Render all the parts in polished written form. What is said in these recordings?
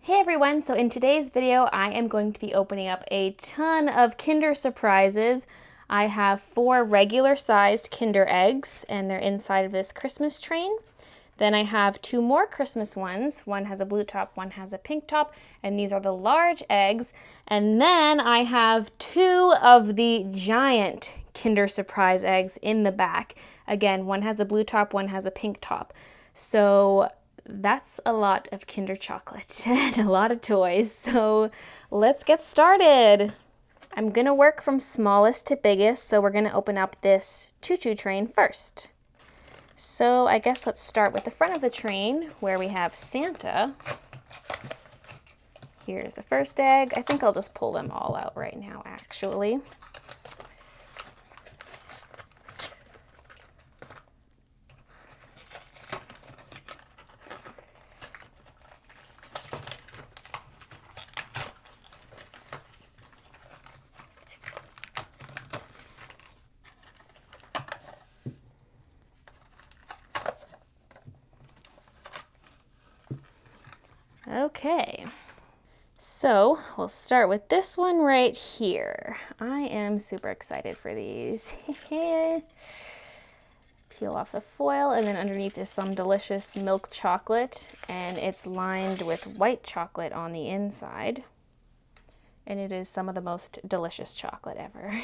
Hey everyone, so in today's video I am going to be opening up a ton of Kinder surprises. I have 4 regular sized Kinder eggs and they're inside of this Christmas train. Then I have 2 more Christmas ones. One has a blue top, one has a pink top, and these are the large eggs. And then I have 2 of the giant Kinder surprise eggs in the back. Again, one has a blue top, one has a pink top. So that's a lot of Kinder chocolate and a lot of toys. So let's get started. I'm gonna work from smallest to biggest, so we're gonna open up this choo-choo train first. So I guess let's start with the front of the train where we have Santa. Here's the first egg. I think I'll just pull them all out right now, actually. Okay, so we'll start with this one right here. I am super excited for these. Peel off the foil, and then underneath is some delicious milk chocolate, and it's lined with white chocolate on the inside. And it is some of the most delicious chocolate ever.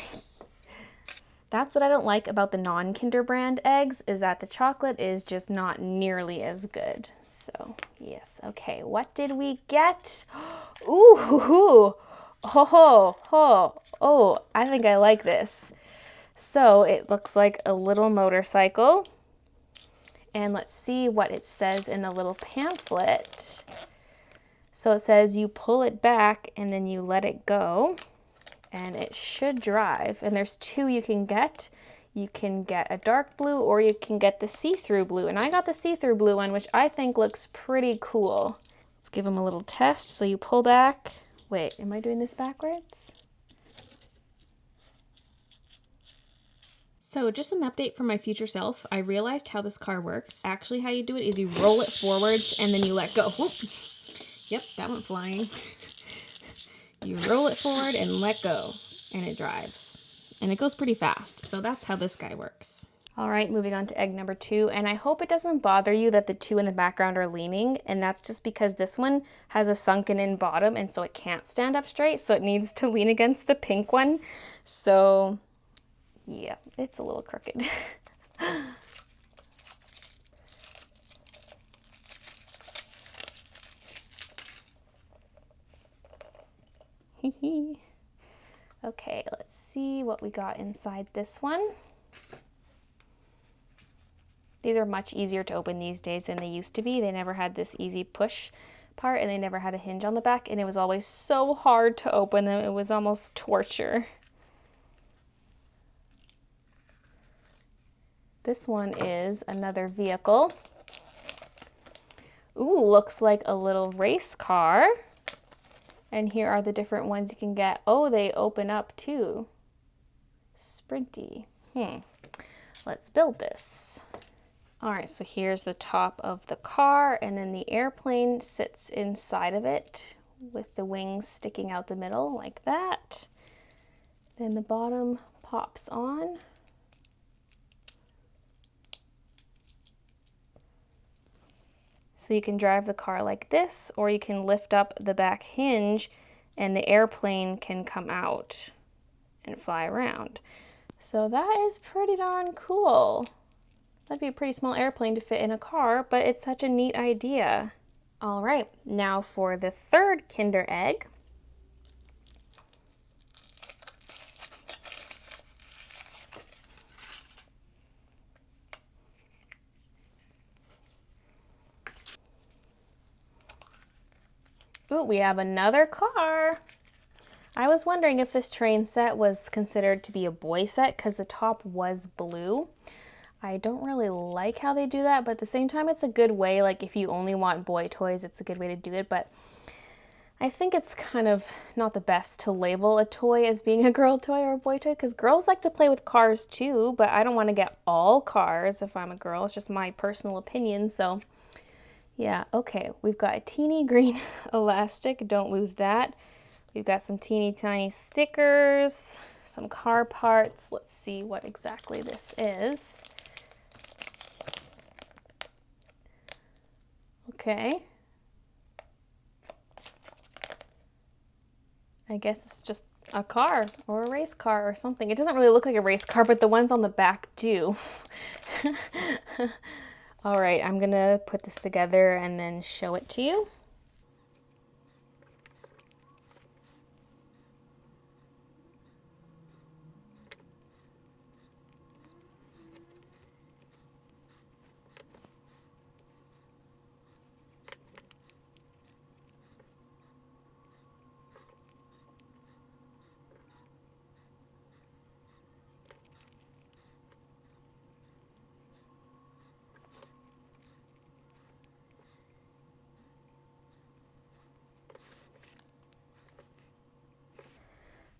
That's what I don't like about the non-Kinder brand eggs, is that the chocolate is just not nearly as good. So, yes. Okay, what did we get? Ooh, ho, ho, ho. Oh, I think I like this. So, it looks like a little motorcycle. And let's see what it says in the little pamphlet. So it says you pull it back and then you let it go. And it should drive. And there's 2 you can get. You can get a dark blue or you can get the see-through blue. And I got the see-through blue one, which I think looks pretty cool. Let's give them a little test. So you pull back. Wait, am I doing this backwards? So just an update for my future self. I realized how this car works. Actually, how you do it is you roll it forwards and then you let go. Whoop. Yep, that went flying. You roll it forward and let go, and it drives. And it goes pretty fast, so that's how this guy works. All right, moving on to egg number 2, and I hope it doesn't bother you that the 2 in the background are leaning, and that's just because this one has a sunken in bottom, and so it can't stand up straight, so it needs to lean against the pink one. So, yeah, it's a little crooked. Okay, let's see what we got inside this one. These are much easier to open these days than they used to be. They never had this easy push part and they never had a hinge on the back, and it was always so hard to open them. It was almost torture. This one is another vehicle. Ooh, looks like a little race car. And here are the different ones you can get. Oh, they open up too. Sprinty. Let's build this. All right, so here's the top of the car, and then the airplane sits inside of it with the wings sticking out the middle like that. Then the bottom pops on. So you can drive the car like this, or you can lift up the back hinge and the airplane can come out and fly around. So that is pretty darn cool. That'd be a pretty small airplane to fit in a car, but it's such a neat idea. All right, now for the 3rd Kinder egg. Ooh, we have another car. I was wondering if this train set was considered to be a boy set because the top was blue. I don't really like how they do that, but at the same time it's a good way, like if you only want boy toys, it's a good way to do it, but I think it's kind of not the best to label a toy as being a girl toy or a boy toy, because girls like to play with cars too, but I don't want to get all cars if I'm a girl. It's just my personal opinion, so Yeah, okay, we've got a teeny green elastic, don't lose that. We've got some teeny tiny stickers, some car parts. Let's see what exactly this is. Okay. I guess it's just a car or a race car or something. It doesn't really look like a race car, but the ones on the back do. All right, I'm gonna put this together and then show it to you.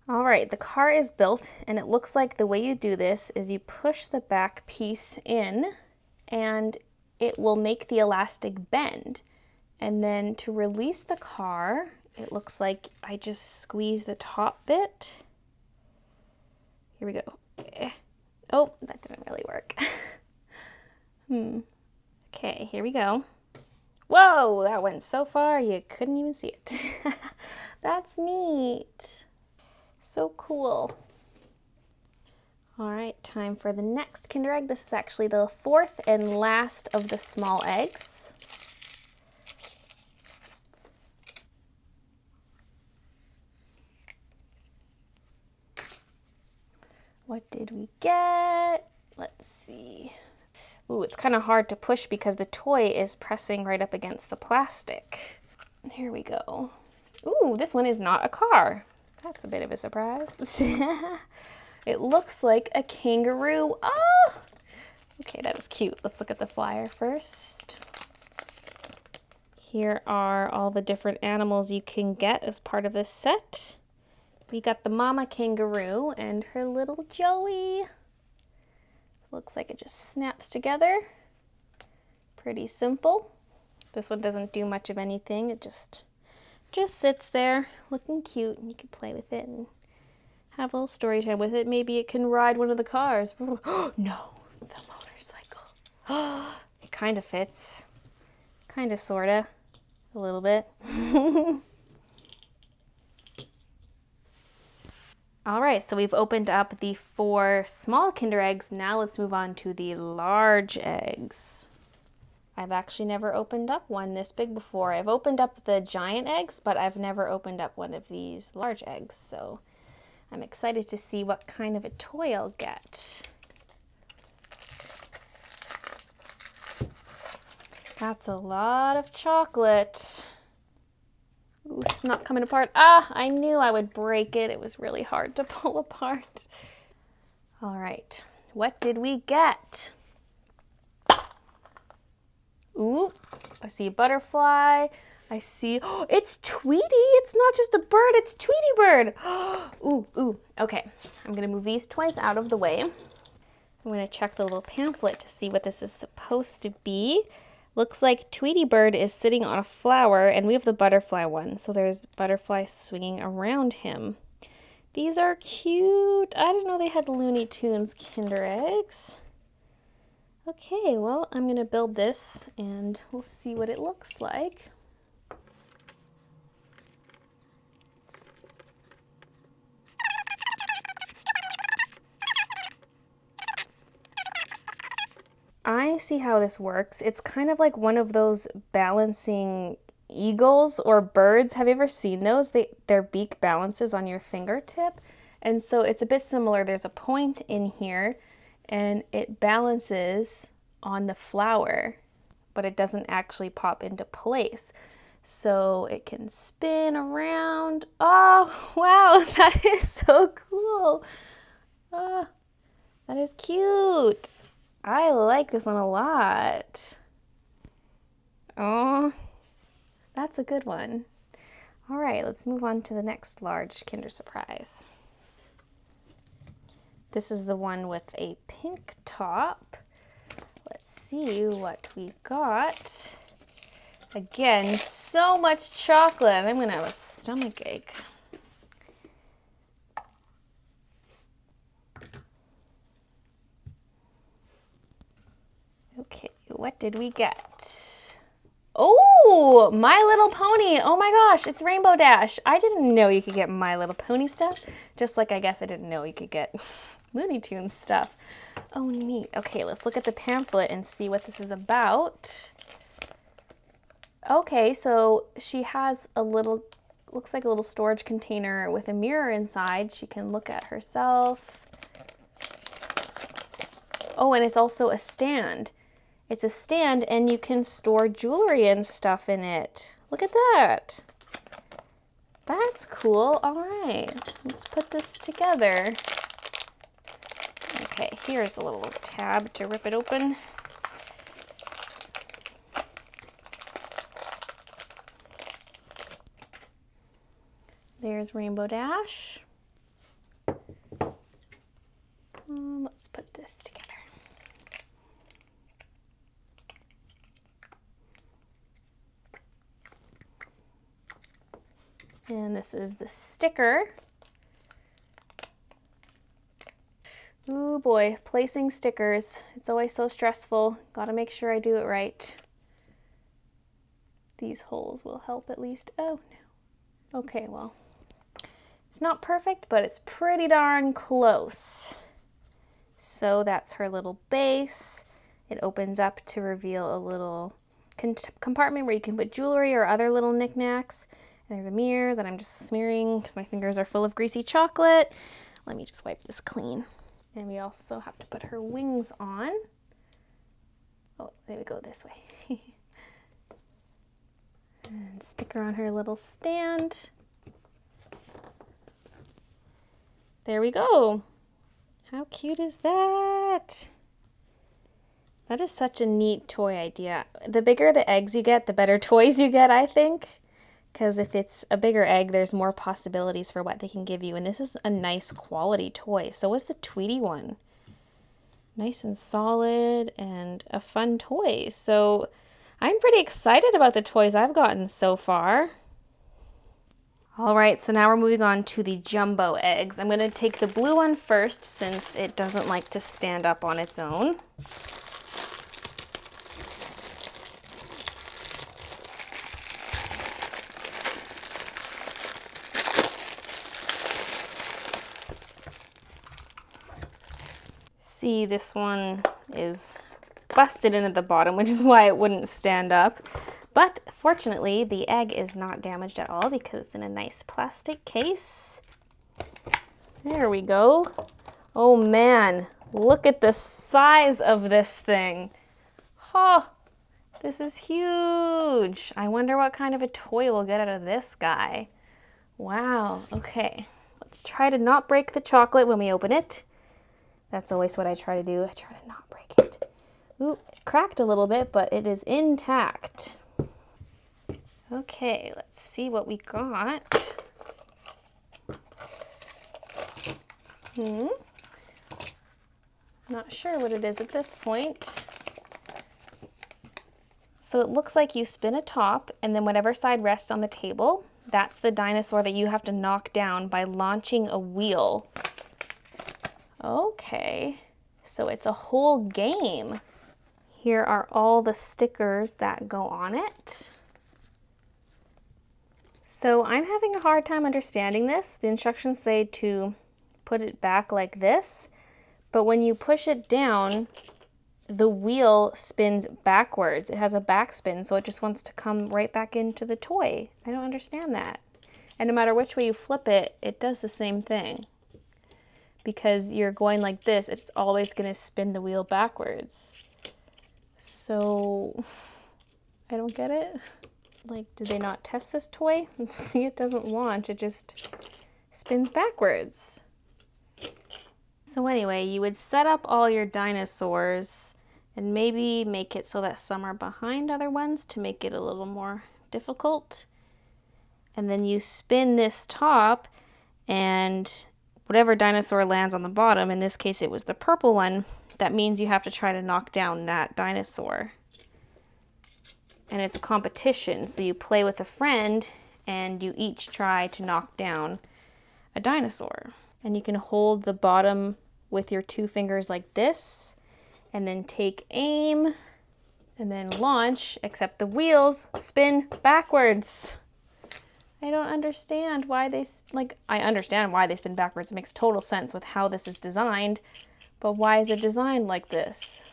All right, the car is built, and it looks like the way you do this is you push the back piece in and it will make the elastic bend. And then to release the car, it looks like I just squeeze the top bit. Here we go. Oh, that didn't really work. Okay, here we go. Whoa, that went so far you couldn't even see it. That's neat. So cool. All right, time for the next Kinder Egg. This is actually the fourth and last of the small eggs. What did we get? Let's see. Ooh, it's kind of hard to push because the toy is pressing right up against the plastic. Here we go. Ooh, this one is not a car. That's a bit of a surprise. It looks like a kangaroo. Oh! Okay, that is cute. Let's look at the flyer first. Here are all the different animals you can get as part of this set. We got the mama kangaroo and her little Joey. Looks like it just snaps together. Pretty simple. This one doesn't do much of anything. It just sits there looking cute, and you can play with it and have a little story time with it. Maybe it can ride one of the cars. No, the motorcycle. It kind of fits. Kind of, sorta. A little bit. All right, so we've opened up the 4 small Kinder Eggs. Now let's move on to the large eggs. I've actually never opened up one this big before. I've opened up the giant eggs, but I've never opened up one of these large eggs. So I'm excited to see what kind of a toy I'll get. That's a lot of chocolate. Ooh, it's not coming apart. Ah, I knew I would break it. It was really hard to pull apart. All right, what did we get? Ooh, I see a butterfly. I see, oh, it's Tweety. It's not just a bird, it's Tweety Bird. Ooh, okay. I'm gonna move these toys out of the way. I'm gonna check the little pamphlet to see what this is supposed to be. Looks like Tweety Bird is sitting on a flower, and we have the butterfly one. So there's butterfly swinging around him. These are cute. I didn't know they had Looney Tunes Kinder Eggs. Okay, well, I'm gonna build this and we'll see what it looks like. I see how this works. It's kind of like one of those balancing eagles or birds. Have you ever seen those? Their beak balances on your fingertip. And so it's a bit similar. There's a point in here and it balances on the flower, but it doesn't actually pop into place. So it can spin around. Oh, wow, that is so cool. Oh, that is cute. I like this one a lot. Oh, that's a good one. All right, let's move on to the next large Kinder Surprise. This is the one with a pink top. Let's see what we got. Again, so much chocolate. I'm gonna have a stomach ache. Okay, what did we get? Oh, My Little Pony. Oh my gosh, it's Rainbow Dash. I didn't know you could get My Little Pony stuff, just like I guess I didn't know you could get Looney Tunes stuff. Oh, neat. Okay, let's look at the pamphlet and see what this is about. Okay, so she has a little, looks like a little storage container with a mirror inside. She can look at herself. Oh, and it's also a stand. It's a stand and you can store jewelry and stuff in it. Look at that. That's cool. All right, let's put this together. Okay, here's a little tab to rip it open. There's Rainbow Dash. Let's put this together. And this is the sticker. Ooh boy, placing stickers. It's always so stressful. Gotta make sure I do it right. These holes will help at least. Oh no. Okay, well, it's not perfect, but it's pretty darn close. So that's her little base. It opens up to reveal a little compartment where you can put jewelry or other little knickknacks. And there's a mirror that I'm just smearing because my fingers are full of greasy chocolate. Let me just wipe this clean. And we also have to put her wings on. Oh, there we go, this way. And stick her on her little stand. There we go. How cute is that? That is such a neat toy idea. The bigger the eggs you get, the better toys you get, I think. Because if it's a bigger egg, there's more possibilities for what they can give you. And this is a nice quality toy. So is the Tweety one. Nice and solid and a fun toy. So I'm pretty excited about the toys I've gotten so far. All right, so now we're moving on to the jumbo eggs. I'm going to take the blue one first since it doesn't like to stand up on its own. See, this one is busted in at the bottom, which is why it wouldn't stand up. But fortunately, the egg is not damaged at all because it's in a nice plastic case. There we go. Oh man, look at the size of this thing. Oh, this is huge. I wonder what kind of a toy we'll get out of this guy. Wow, okay. Let's try to not break the chocolate when we open it. That's always what I try to do. I try to not break it. Ooh, it cracked a little bit, but it is intact. Okay, let's see what we got. Not sure what it is at this point. So it looks like you spin a top, and then whatever side rests on the table, that's the dinosaur that you have to knock down by launching a wheel. Okay, so it's a whole game. Here are all the stickers that go on it. So I'm having a hard time understanding this. The instructions say to put it back like this, but when you push it down, the wheel spins backwards. It has a backspin, so it just wants to come right back into the toy. I don't understand that. And no matter which way you flip it, it does the same thing. Because you're going like this, it's always going to spin the wheel backwards. So, I don't get it. Like, did they not test this toy? See, it doesn't launch, it just spins backwards. So anyway, you would set up all your dinosaurs and maybe make it so that some are behind other ones to make it a little more difficult. And then you spin this top and whatever dinosaur lands on the bottom, in this case it was the purple one, that means you have to try to knock down that dinosaur. and it's a competition. So you play with a friend and you each try to knock down a dinosaur. And you can hold the bottom with your 2 fingers like this, and then take aim, and then launch, except the wheels spin backwards. I don't understand why they, I understand why they spin backwards. It makes total sense with how this is designed, but why is it designed like this?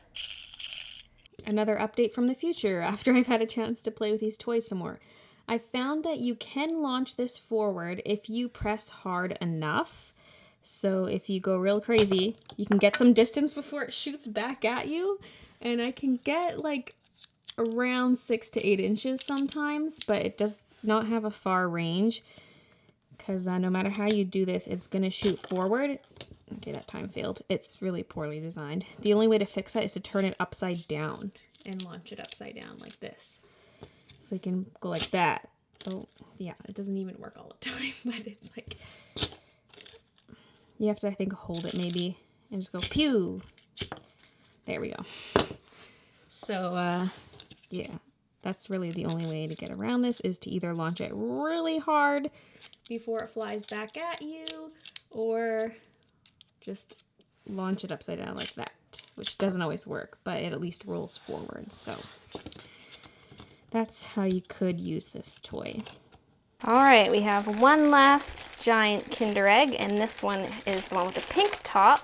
Another update from the future after I've had a chance to play with these toys some more. I found that you can launch this forward if you press hard enough. So if you go real crazy, you can get some distance before it shoots back at you. And I can get like around 6 to 8 inches sometimes, but it does not have a far range because no matter how you do this, it's going to shoot forward. Okay, that time failed. It's really poorly designed. The only way to fix that is to turn it upside down and launch it upside down like this. So you can go like that. Oh, yeah, it doesn't even work all the time, but it's like, you have to, I think, hold it maybe and just go pew. There we go. So, yeah, that's really the only way to get around this, is to either launch it really hard before it flies back at you, or just launch it upside down like that, which doesn't always work, but it at least rolls forward. So that's how you could use this toy. All right, we have one last giant Kinder Egg, and this one is the one with the pink top.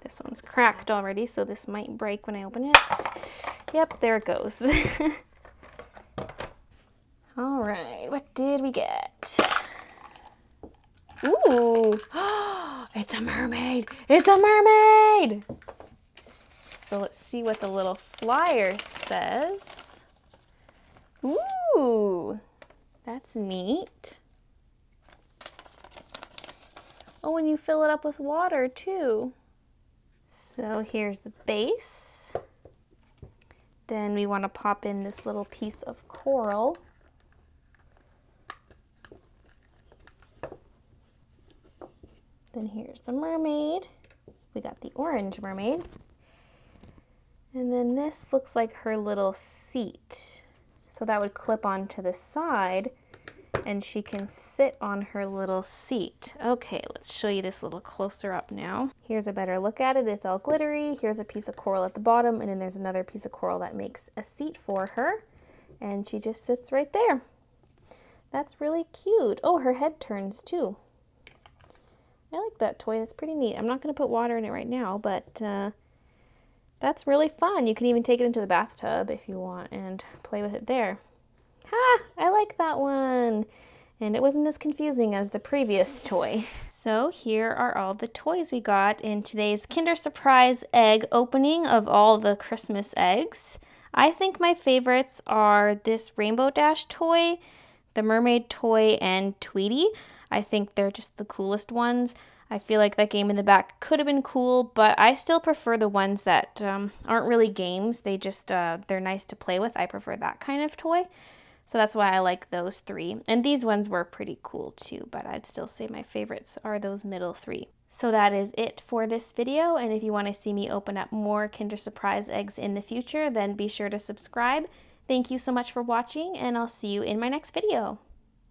This one's cracked already, so this might break when I open it. Yep, there it goes. All right, what did we get? Ooh, it's a mermaid. It's a mermaid. So let's see what the little flyer says. Ooh, that's neat. Oh, and you fill it up with water too. So here's the base. Then we want to pop in this little piece of coral. Then here's the mermaid. We got the orange mermaid. And then this looks like her little seat. So that would clip onto the side and she can sit on her little seat. Okay, let's show you this a little closer up now. Here's a better look at it. It's all glittery. Here's a piece of coral at the bottom, and then there's another piece of coral that makes a seat for her. And she just sits right there. That's really cute. Oh, her head turns too. I like that toy. That's pretty neat. I'm not going to put water in it right now, but that's really fun. You can even take it into the bathtub if you want and play with it there. Ha! I like that one. And it wasn't as confusing as the previous toy. So here are all the toys we got in today's Kinder Surprise egg opening of all the Christmas eggs. I think my favorites are this Rainbow Dash toy, the Mermaid toy, and Tweety. I think they're just the coolest ones. I feel like that game in the back could have been cool, but I still prefer the ones that aren't really games. They just, they're nice to play with. I prefer that kind of toy. So that's why I like those 3. And these ones were pretty cool too, but I'd still say my favorites are those middle 3. So that is it for this video. And if you want to see me open up more Kinder Surprise eggs in the future, then be sure to subscribe. Thank you so much for watching, and I'll see you in my next video.